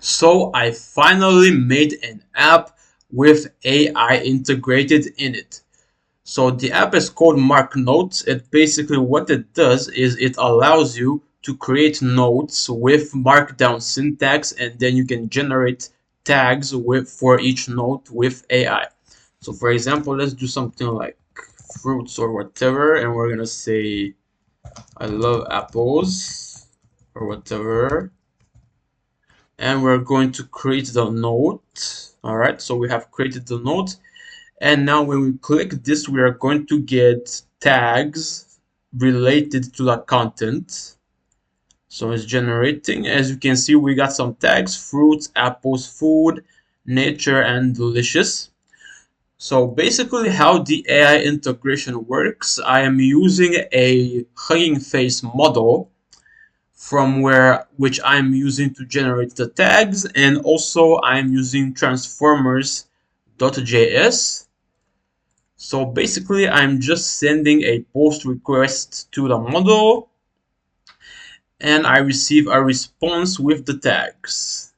So I finally made an app with AI integrated in it. So the app is called Mark Notes. It basically what it does is it allows you to create notes with markdown syntax, and then you can generate tags with for each note with AI. So for example, let's do something like fruits or whatever, and we're gonna say I love apples or whatever, and we're going to create the note. All right, so we have created the note, and now when we click this, we are going to get tags related to the content. So it's generating. As you can see, we got some tags: fruits, apples, food, nature, and delicious. So basically how the AI integration works, I am using a Hugging Face model from where which I'm using to generate the tags, and also I'm using transformers.js. So basically I'm just sending a post request to the model, and I receive a response with the tags.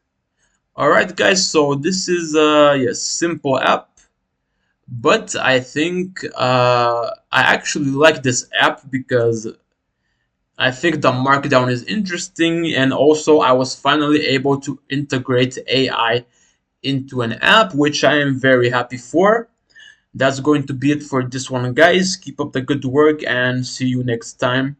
Alright guys, so this is a yes, simple app, but I think I actually like this app because I think the markdown is interesting, and also I was finally able to integrate AI into an app, which I am very happy for. That's going to be it for this one, guys. Keep up the good work and see you next time.